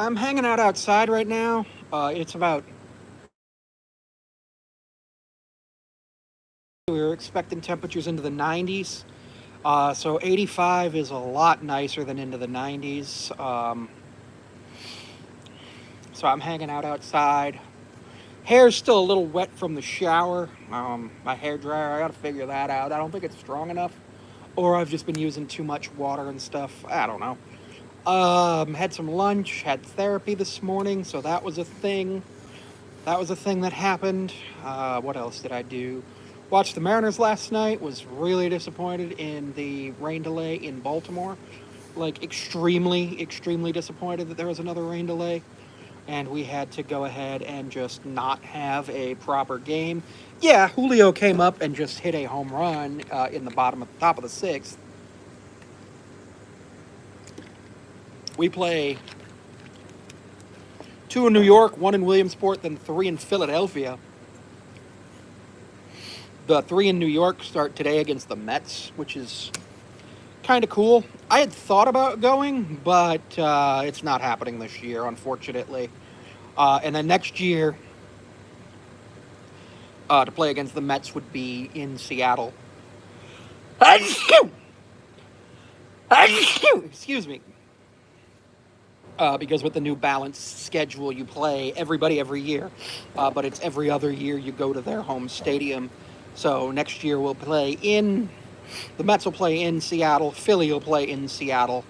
I'm hanging out outside right now. It's about, we were expecting temperatures into the 90s. So 85 is a lot nicer than into the 90s. So I'm hanging out outside. Hair's still a little wet from the shower. My hair dryer, I gotta figure that out. I don't think it's strong enough. Or I've just been using too much water and stuff. I don't know. Had some lunch, had therapy this morning, so that was a thing. That was a thing that happened. What else did I do? Watched the Mariners last night. Was really disappointed in the rain delay in Baltimore. Like extremely, extremely disappointed that there was another rain delay, and we had to go ahead and just not have a proper game. Yeah, Julio came up and just hit a home run in the top of the sixth. We play two in New York, one in Williamsport, then three in Philadelphia. The three in New York start today against the Mets, which is kind of cool. I had thought about going, but it's not happening this year, unfortunately. And then next year, to play against the Mets would be in Seattle. Excuse me. Because with the new balanced schedule, you play everybody every year, but it's every other year you go to their home stadium. So next year we'll play in, the Mets will play in Seattle, Philly will play in Seattle,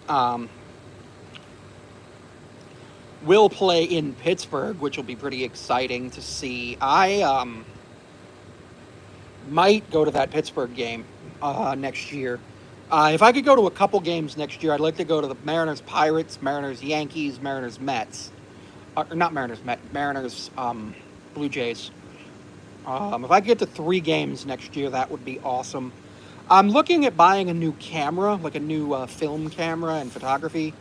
um, we'll play in Pittsburgh, which will be pretty exciting to see. I might go to that Pittsburgh game next year. If I could go to a couple games next year, I'd like to go to the Mariners Pirates, Mariners Yankees, Mariners Mets. Or not Mariners Mets, Mariners Blue Jays. If I get to three games next year, that would be awesome. I'm looking at buying a new camera, like a new film camera and photography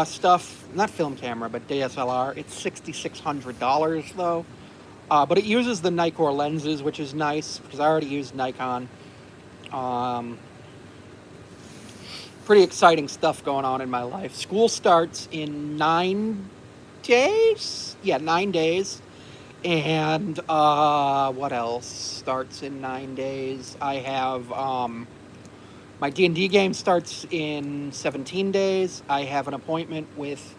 stuff. Not film camera, but DSLR. It's $6,600 though. But it uses the Nikkor lenses, which is nice because I already use Nikon. Um, Pretty exciting stuff going on in my life. School starts in 9 days. Yeah, 9 days. And what else starts in 9 days? I have my D&D game starts in 17 days. I have an appointment with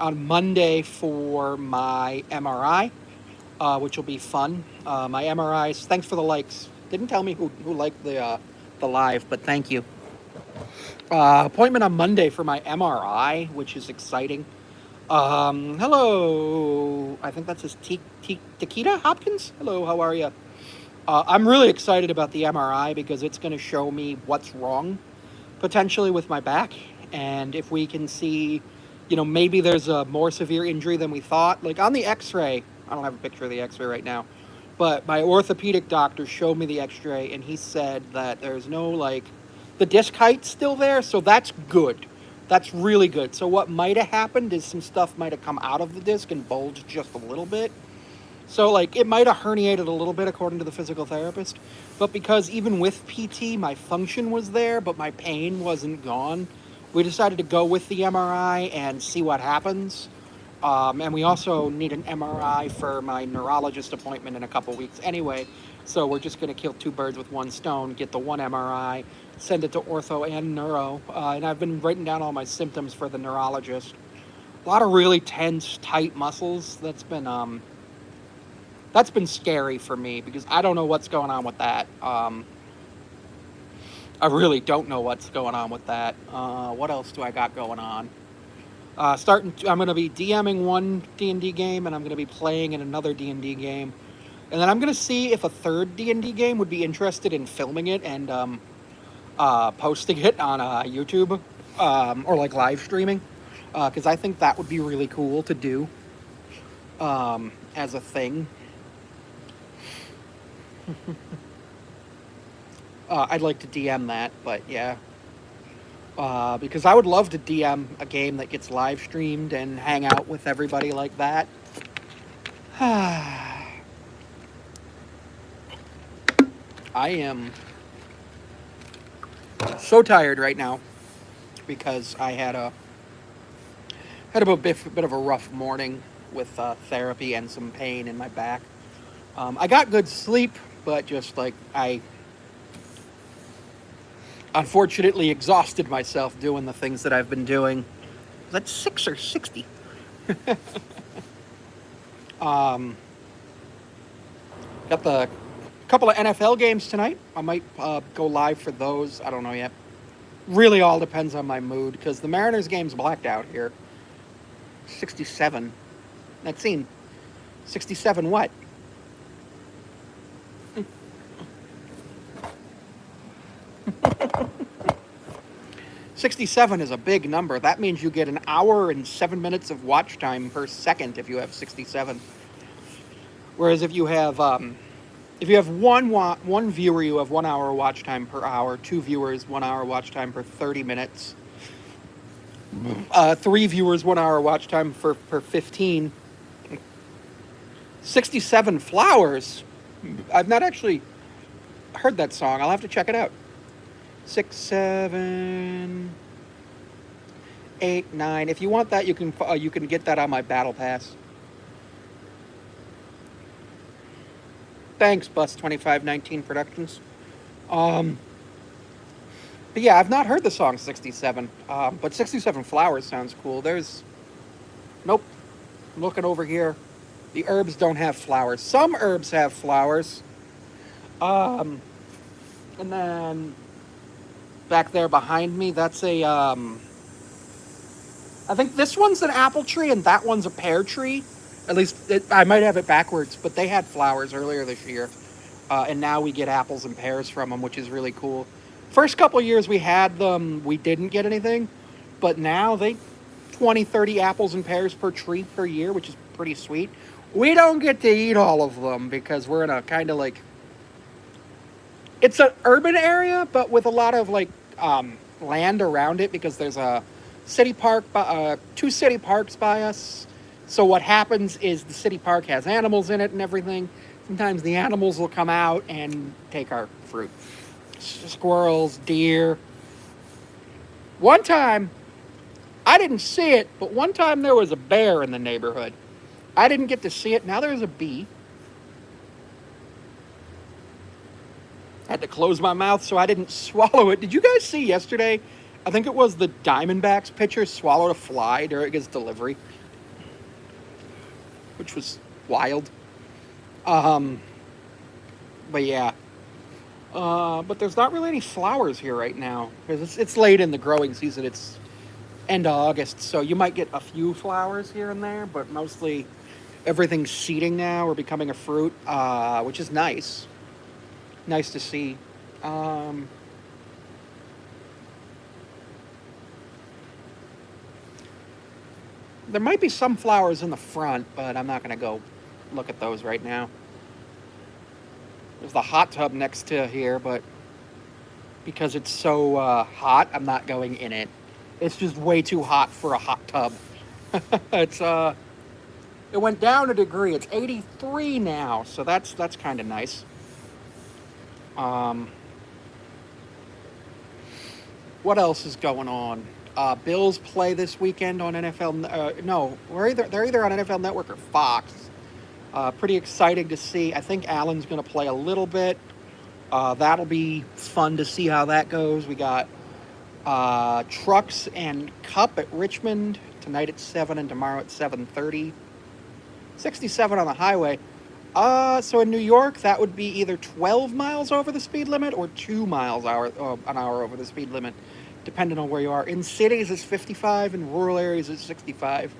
on Monday for my MRI, which will be fun. My MRIs. Thanks for the likes. Didn't tell me who liked the live, but thank you. Appointment on Monday for my MRI, which is exciting. Hello. I think that's his Takita Hopkins. Hello, how are you? I'm really excited about the MRI because it's going to show me what's wrong potentially with my back. And if we can see, maybe there's a more severe injury than we thought. Like on the x ray, I don't have a picture of the x ray right now, but my orthopedic doctor showed me the x ray and he said that there's no, like, the disc height's still there. So that's good. That's really good. So what might have happened is some stuff might have come out of the disc and bulged just a little bit. So, like, it might have herniated a little bit according to the physical therapist, but because even with PT, my function was there, but my pain wasn't gone, we decided to go with the MRI and see what happens. And we also need an MRI for my neurologist appointment in a couple weeks anyway. So we're just going to kill two birds with one stone, get the one MRI, send it to ortho and neuro. And I've been writing down all my symptoms for the neurologist. A lot of really tense, tight muscles. That's been scary for me because I don't know what's going on with that. I really don't know what's going on with that. What else do I got going on? I'm going to be DMing one D&D game, and I'm going to be playing in another D&D game. And then I'm going to see if a third D&D game would be interested in filming it and posting it on YouTube or like live streaming. Because I think that would be really cool to do as a thing. I'd like to DM that, but yeah. Because I would love to DM a game that gets live streamed and hang out with everybody like that. I am so tired right now because I had Had a bit of a rough morning with therapy and some pain in my back. I got good sleep, but just like I unfortunately exhausted myself doing the things that I've been doing. Was that 6 or 60? Um, got the couple of NFL games tonight. I might go live for those. I don't know yet. Really all depends on my mood because the Mariners game's blacked out here. 67. That's seen. 67 what? 67 is a big number. That means you get an hour and 7 minutes of watch time per second if you have 67. Whereas if you have one viewer, you have 1 hour watch time per hour. Two viewers, 1 hour watch time per 30 minutes. Three viewers, 1 hour watch time per 15. 67 Flowers. I've not actually heard that song. I'll have to check it out. 6, 7, 8, 9. If you want that, you can get that on my battle pass. Thanks, Bus 2519 Productions. Um, but yeah, I've not heard the song 67. But 67 Flowers sounds cool. Nope. I'm looking over here. The herbs don't have flowers. Some herbs have flowers. Um, and then back there behind me, that's I think this one's an apple tree and that one's a pear tree. At least I might have it backwards, but they had flowers earlier this year. And now we get apples and pears from them, which is really cool. First couple years we had them, we didn't get anything. But now 20, 30 apples and pears per tree per year, which is pretty sweet. We don't get to eat all of them because we're in a kind of like, it's an urban area, but with a lot of like land around it because there's a city park, two city parks by us. So what happens is the city park has animals in it and everything. Sometimes the animals will come out and take our fruit. Squirrels, deer. One time, I didn't see it, but one time there was a bear in the neighborhood. I didn't get to see it. Now there's a bee. I had to close my mouth so I didn't swallow it. Did you guys see yesterday? I think it was the Diamondbacks pitcher swallowed a fly during his delivery, which was wild. But yeah. But there's not really any flowers here right now because it's late in the growing season. It's end of August, so you might get a few flowers here and there, but mostly everything's seeding now or becoming a fruit, which is nice. Nice to see. There might be some flowers in the front, but I'm not going to go look at those right now. There's the hot tub next to here, but because it's so hot, I'm not going in it. It's just way too hot for a hot tub. It went down a degree. It's 83 now, so that's kind of nice. What else is going on? Bills play this weekend on NFL. No, they're either on NFL Network or Fox. Pretty exciting to see. I think Allen's going to play a little bit. That'll be fun to see how that goes. We got Trucks and Cup at Richmond tonight at 7 and tomorrow at 7:30. 67 on the highway. So in New York, that would be either 12 miles over the speed limit or 2 miles an hour over the speed limit, depending on where you are. In cities, it's 55. In rural areas, it's 65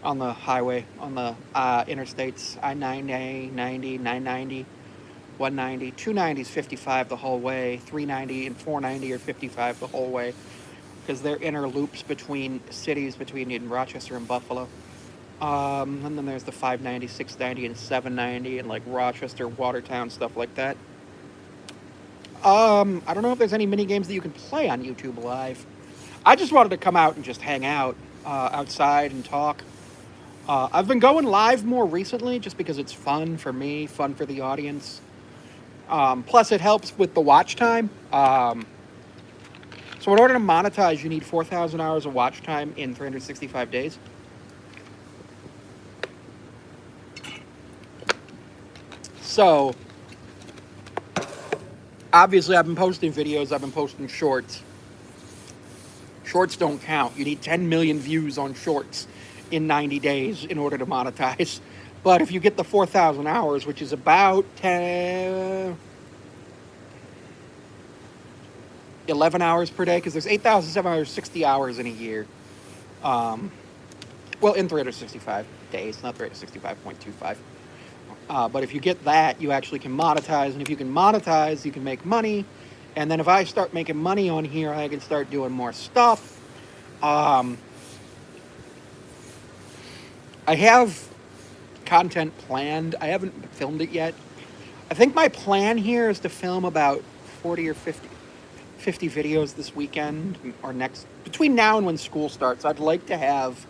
on the highway, on the interstates. I-90, 90, 990, 190. 290 is 55 the whole way. 390 and 490 are 55 the whole way because they're inner loops between cities, between Rochester and Buffalo. And then there's the 590, 690, and 790, and like Rochester, Watertown, stuff like that. I don't know if there's any mini games that you can play on YouTube Live. I just wanted to come out and just hang out outside and talk. I've been going live more recently just because it's fun for me, fun for the audience. Plus, it helps with the watch time. So in order to monetize, you need 4,000 hours of watch time in 365 days. So, obviously, I've been posting videos, I've been posting shorts. Shorts don't count. You need 10 million views on shorts in 90 days in order to monetize. But if you get the 4,000 hours, which is about 11 hours per day, because there's 8,760 hours in a year. Well, in 365 days, not 365.25. But if you get that, you actually can monetize. And if you can monetize, you can make money. And then if I start making money on here, I can start doing more stuff. I have content planned. I haven't filmed it yet. I think my plan here is to film about 40 or 50 videos this weekend or next, between now and when school starts. I'd like to have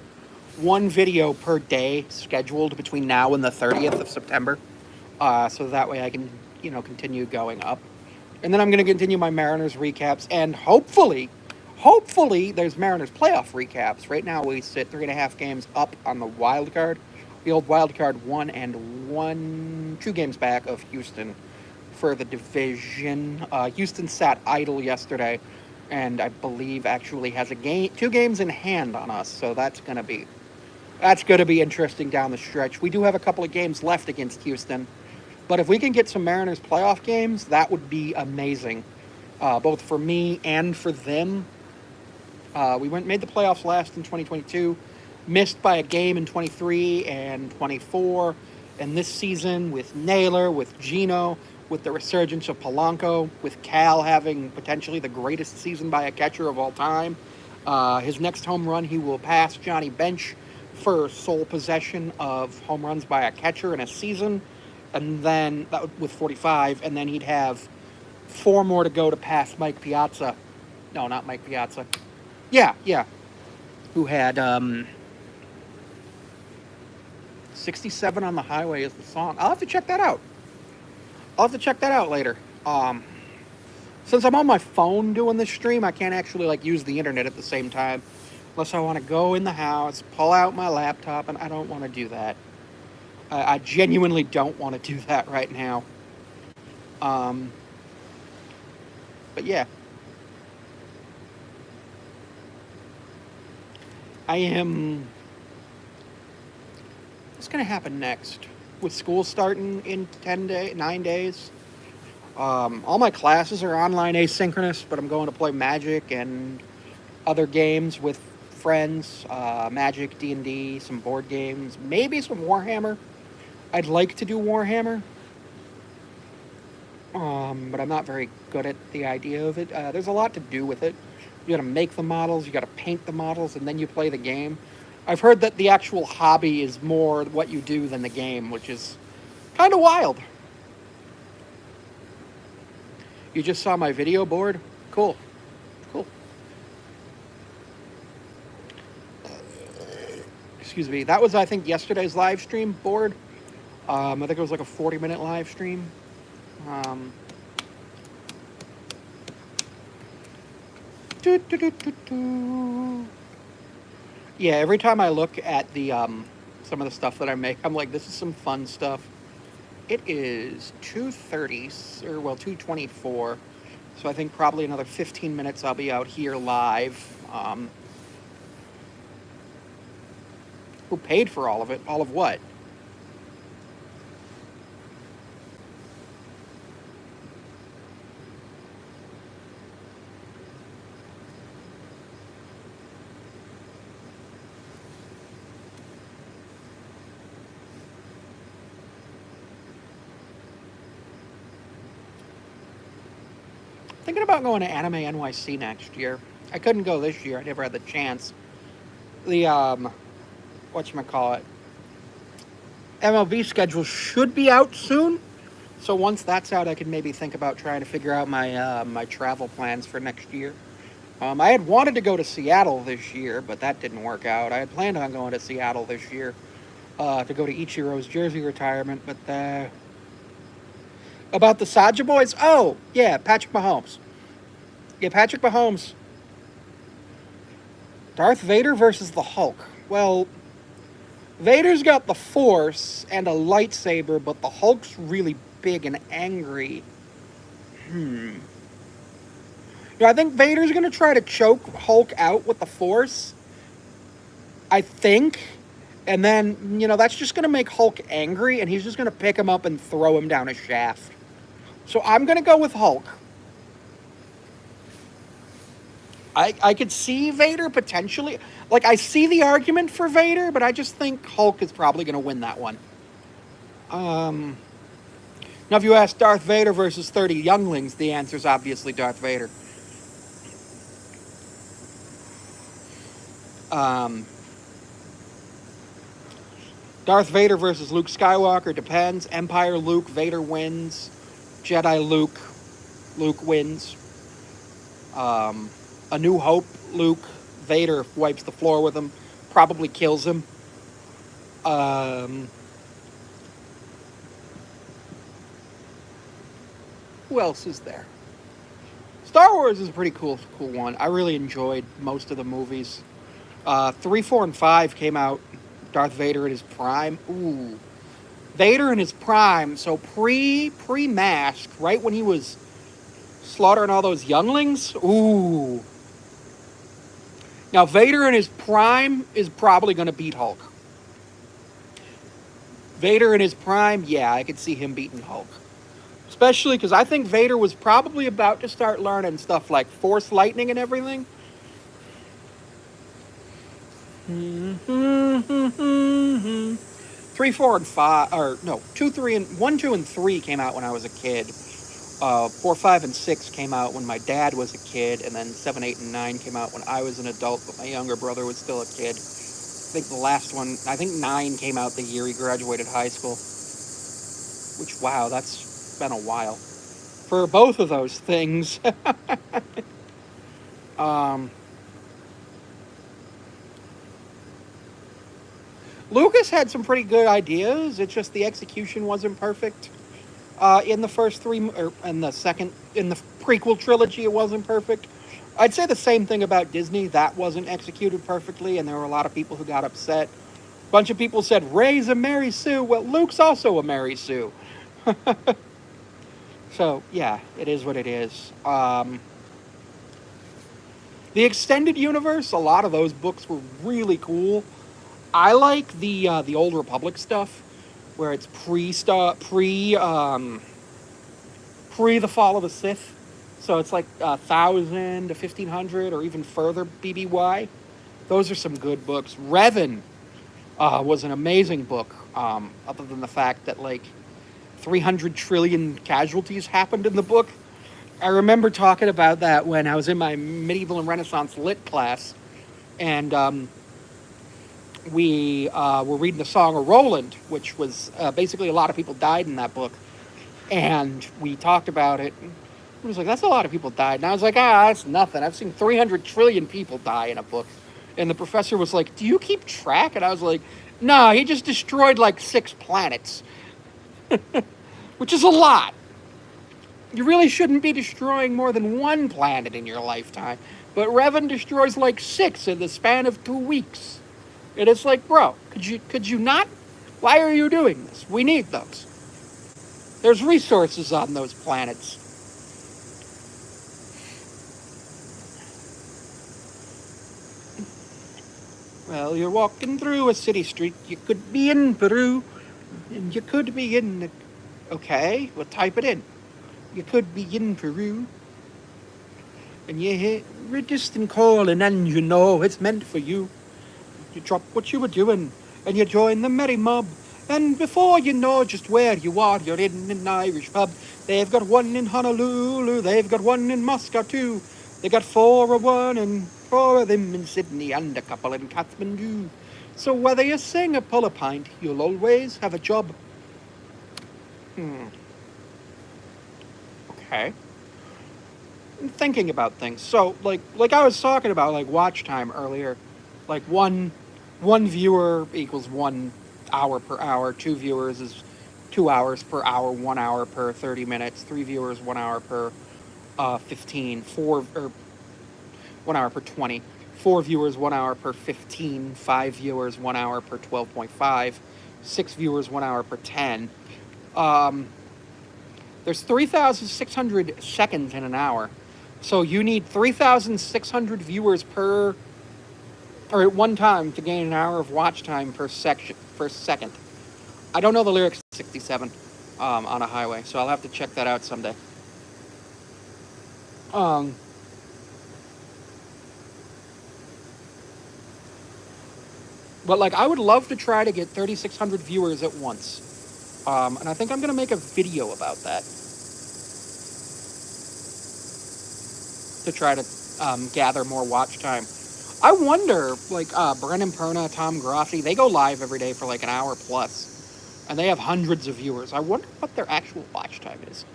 one video per day scheduled between now and the 30th of September. So that way I can, continue going up. And then I'm going to continue my Mariners recaps, and hopefully there's Mariners playoff recaps. Right now we sit 3.5 games up on the wild card. The old wild card 2 games back of Houston for the division. Houston sat idle yesterday, and I believe actually has 2 games in hand on us. So that's gonna be interesting down the stretch. We do have a couple of games left against Houston, but if we can get some Mariners playoff games, that would be amazing, both for me and for them. We made the playoffs last in 2022, missed by a game in 23 and 24, and this season with Naylor, with Gino, with the resurgence of Polanco, with Cal having potentially the greatest season by a catcher of all time. His next home run, he will pass Johnny Bench for sole possession of home runs by a catcher in a season, and then with 45, and then he'd have 4 more to go to pass Mike Piazza. No, not Mike Piazza. Yeah. Who had 67 on the Highway is the song. I'll have to check that out. Later. Since I'm on my phone doing this stream, I can't actually use the internet at the same time. Unless I want to go in the house, pull out my laptop, and I don't want to do that. I genuinely don't want to do that right now. But yeah. What's going to happen next? With school starting in 9 days, all my classes are online asynchronous, but I'm going to play Magic and other games with friends. Magic, D&D, some board games, maybe some Warhammer. I'd like to do Warhammer, but I'm not very good at the idea of it. There's a lot to do with it. You got to make the models, you got to paint the models, and then you play the game. I've heard that the actual hobby is more what you do than the game, which is kind of wild. You just saw my video board? Cool. Excuse me. That was, I think, yesterday's live stream board. I think it was like a 40-minute live stream. Yeah, every time I look at the some of the stuff that I make, I'm like, this is some fun stuff. It is 2:30, or 2:24. So I think probably another 15 minutes I'll be out here live. Who paid for all of it? All of what? Thinking about going to Anime NYC next year. I couldn't go this year. I never had the chance. The whatchamacallit, MLB schedule should be out soon. So once that's out, I can maybe think about trying to figure out my my travel plans for next year. I had wanted to go to Seattle this year, but that didn't work out. I had planned on going to Seattle this year to go to Ichiro's jersey retirement, but about the Saja boys? Oh, yeah, Patrick Mahomes. Darth Vader versus the Hulk. Well, Vader's got the Force and a lightsaber, but the Hulk's really big and angry. I think Vader's gonna try to choke Hulk out with the Force. I think. And then, that's just gonna make Hulk angry, and he's just gonna pick him up and throw him down a shaft. So I'm gonna go with Hulk. I could see Vader potentially. Like, I see the argument for Vader, but I just think Hulk is probably gonna win that one. Now, if you ask Darth Vader versus 30 younglings, the answer is obviously Darth Vader. Um, Darth Vader versus Luke Skywalker depends. Empire Luke, Vader wins. Jedi Luke, Luke wins. A New Hope Luke, Vader wipes the floor with him, probably kills him. Who else is there? Star Wars is a pretty cool one. I really enjoyed most of the movies. 3, 4, and 5 came out. Darth Vader in his prime. Ooh, Vader in his prime. So pre mask, right when he was slaughtering all those younglings. Ooh. Now Vader in his prime is probably going to beat Hulk. Vader in his prime, yeah, I could see him beating Hulk. Especially because I think Vader was probably about to start learning stuff like Force Lightning and everything. 3, 4, and 5, or no, 2, 3, and 1, 2, and 3 came out when I was a kid. 4, 5, and 6 came out when my dad was a kid, and then 7, 8, and 9 came out when I was an adult, but my younger brother was still a kid. I think the last one, I think 9 came out the year he graduated high school. Which, wow, that's been a while. For both of those things. Lucas had some pretty good ideas. It's just the execution wasn't perfect. In the first three, or in the second, in the prequel trilogy, it wasn't perfect. I'd say the same thing about Disney. That wasn't executed perfectly, and there were a lot of people who got upset. A bunch of people said, Rey's a Mary Sue. Well, Luke's also a Mary Sue. So, yeah, it is what it is. The extended universe, a lot of those books were really cool. I like the Old Republic stuff, where it's pre the fall of the Sith. So it's like 1,000 to 1,500 or even further BBY. Those are some good books. Revan was an amazing book, other than the fact that like 300 trillion casualties happened in the book. I remember talking about that when I was in my medieval and Renaissance lit class, and we were reading the Song of Roland, which was basically a lot of people died in that book. And we talked about it. It was like, that's a lot of people died. And I was like, that's nothing. I've seen 300 trillion people die in a book. And the professor was like, do you keep track? And I was like, no, he just destroyed like 6 planets. Which is a lot. You really shouldn't be destroying more than 1 planet in your lifetime. But Revan destroys like 6 in the span of 2 weeks. And it's like, bro, could you not? Why are you doing this? We need those. There's resources on those planets. Well, you're walking through a city street. You could be in Peru, and you could be in... Okay, well, type it in. You could be in Peru, and you hear a distant calling, and you know it's meant for you. You drop what you were doing, and you join the merry mob. And before you know just where you are, you're in an Irish pub. They've got one in Honolulu, they've got one in Moscow too. They got 4 of one and 4 of them in Sydney and a couple in Kathmandu. So whether you sing or pull a pint, you'll always have a job. Okay. I'm thinking about things. So, like I was talking about, like, watch time earlier. Like, one viewer equals 1 hour per hour. 2 viewers is 2 hours per hour. 1 hour per 30 minutes. 3 viewers, 1 hour per 15. 1 hour per 20. 4 viewers, 1 hour per 15. 5 viewers, 1 hour per 12.5. 6 viewers, 1 hour per 10. There's 3,600 seconds in an hour. So you need 3,600 viewers per, or at one time to gain an hour of watch time per second. I don't know the lyrics to 67 on a highway, so I'll have to check that out someday. Um, but like, I would love to try to get 3,600 viewers at once. And I think I'm gonna make a video about that to try to gather more watch time. I wonder, like Brennan Perna, Tom Grossi, they go live every day for like an hour plus, and they have hundreds of viewers. I wonder what their actual watch time is.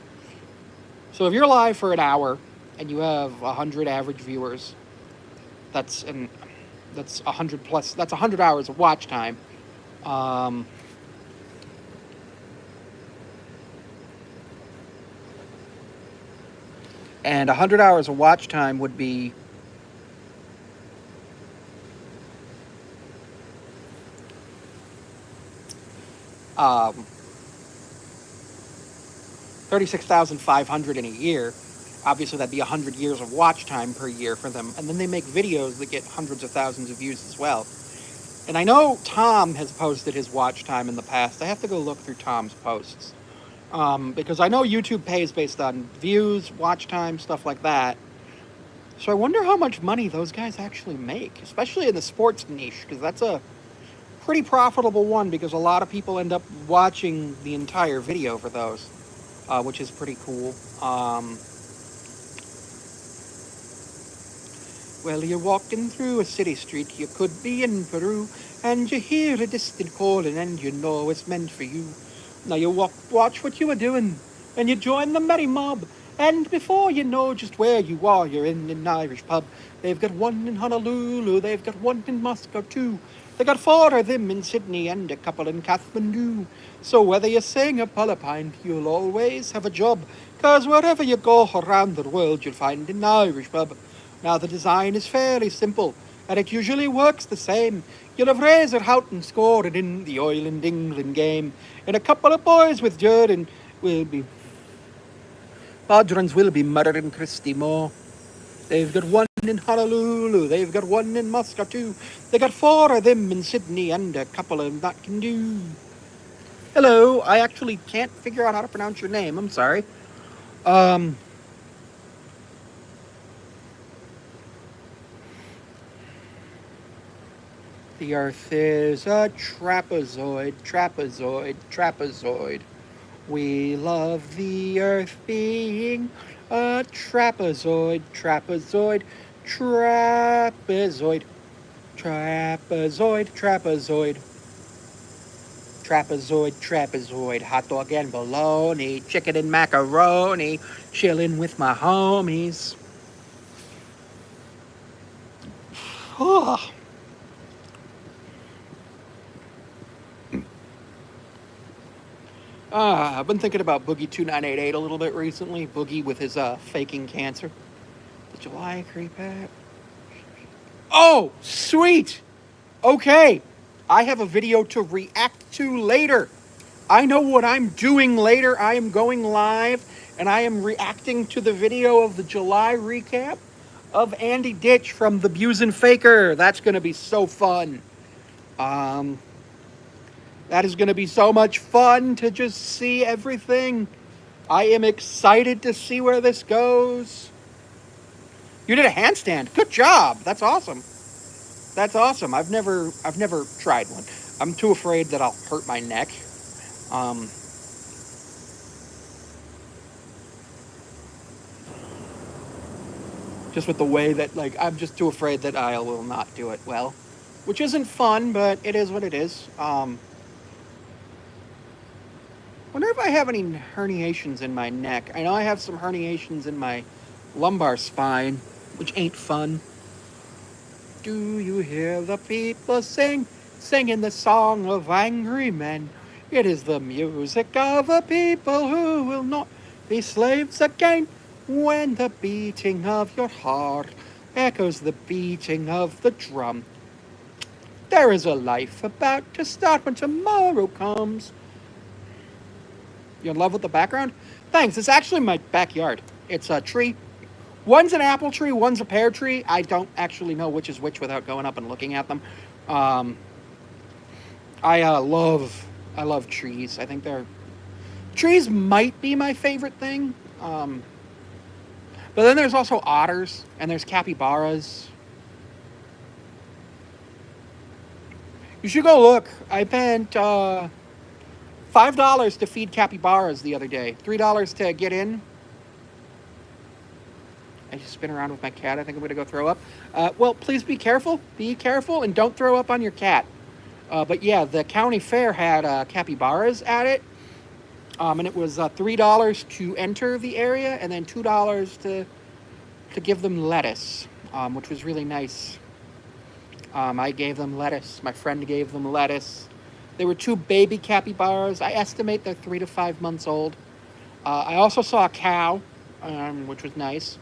So if you're live for an hour and you have 100 average viewers, that's an that's 100 plus. That's 100 hours of watch time. Um, and 100 hours of watch time would be um, 36,500 in a year. Obviously, that'd be 100 years of watch time per year for them. And then they make videos that get hundreds of thousands of views as well. And I know Tom has posted his watch time in the past. I have to go look through Tom's posts. Because I know YouTube pays based on views, watch time, stuff like that. So I wonder how much money those guys actually make, especially in the sports niche, because that's a pretty profitable one because a lot of people end up watching the entire video for those, which is pretty cool. Well, you're walking through a city street, you could be in Peru, and you hear a distant calling, and you know it's meant for you. Now you watch what you are doing, and you join the merry mob, and before you know just where you are, you're in an Irish pub. They've got one in Honolulu, they've got one in Moscow too. They got 4 of them in Sydney and a couple in Kathmandu. So whether you sing or pull a pint, you'll always have a job, 'cause wherever you go around the world, you'll find an Irish pub. Now the design is fairly simple, and it usually works the same. You'll have Razor Houghton scoring in the Ireland England game, and a couple of boys with Jordan will be Bodrons will be murdering Christy Moore. They've got one in Honolulu, they've got one in Moscow too. They got 4 of them in Sydney and a couple of that can do. Hello, I actually can't figure out how to pronounce your name. I'm sorry. Um, The Earth is a trapezoid. We love the Earth being a trapezoid, trapezoid, trapezoid, trapezoid, trapezoid, trapezoid, trapezoid, hot dog and bologna, chicken and macaroni, chilling with my homies. Oh. I've been thinking about Boogie 2988 a little bit recently. Boogie with his faking cancer. The July creep app. Oh, sweet. Okay, I have a video to react to later. I know what I'm doing later. I am going live and I am reacting to the video of the July recap of Andy Ditch from the Busin Faker. That's going to be so fun. That is going to be so much fun to just see everything. I am excited to see where this goes. You did a handstand. Good job. That's awesome. That's awesome. I've never tried one. I'm too afraid that I'll hurt my neck. Just with the way that, like, I'm just too afraid that I will not do it well. Which isn't fun, but it is what it is. Wonder if I have any herniations in my neck. I know I have some herniations in my lumbar spine, which ain't fun. Do you hear the people singing the song of angry men? It is the music of a people who will not be slaves again. When the beating of your heart echoes the beating of the drum, there is a life about to start when tomorrow comes. You're in love with the background? Thanks. It's actually my backyard. It's a tree. One's an apple tree, one's a pear tree. I don't actually know which is which without going up and looking at them. Um, I love trees. I think they're trees might be my favorite thing. But then there's also otters and there's capybaras. You should go look. I spent $5 to feed capybaras the other day. $3 to get in. I just spin around with my cat. I think I'm going to go throw up. Well, please be careful. Be careful and don't throw up on your cat. But yeah, the county fair had capybaras at it. And it was $3 to enter the area and then $2 to give them lettuce, which was really nice. I gave them lettuce. My friend gave them lettuce. There were two baby capybaras. I estimate they're 3 to 5 months old. I also saw a cow, which was nice.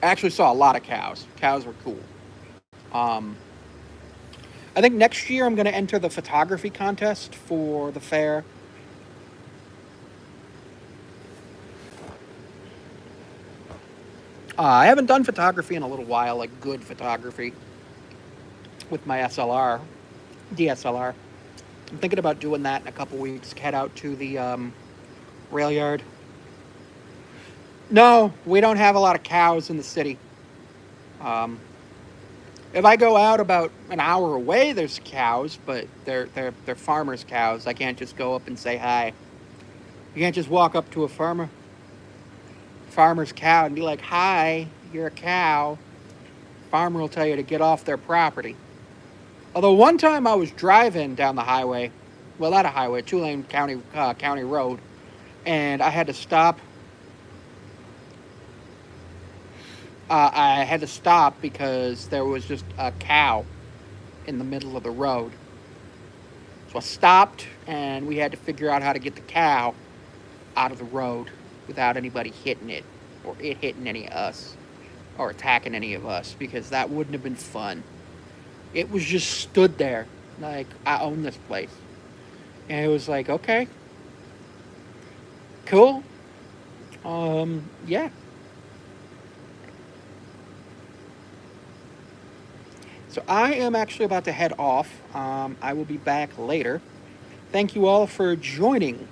I actually saw a lot of cows. Cows were cool. Um, I think next year I'm going to enter the photography contest for the fair. I haven't done photography in a little while, like good photography with my DSLR. I'm thinking about doing that in a couple weeks. Head out to the rail yard. No, we don't have a lot of cows in the city. Um, if I go out about an hour away, there's cows, but they're farmers' cows. I can't just go up and say hi. You can't just walk up to a farmer's cow and be like, "Hi, you're a cow." Farmer will tell you to get off their property. Although one time I was driving down the highway, well, not a highway, two-lane county road, and I had to stop. I had to stop because there was just a cow in the middle of the road. So I stopped, and we had to figure out how to get the cow out of the road without anybody hitting it or it hitting any of us or attacking any of us because that wouldn't have been fun. It was just stood there like I own this place. And it was like, okay, cool. Yeah. So I am actually about to head off. I will be back later. Thank you all for joining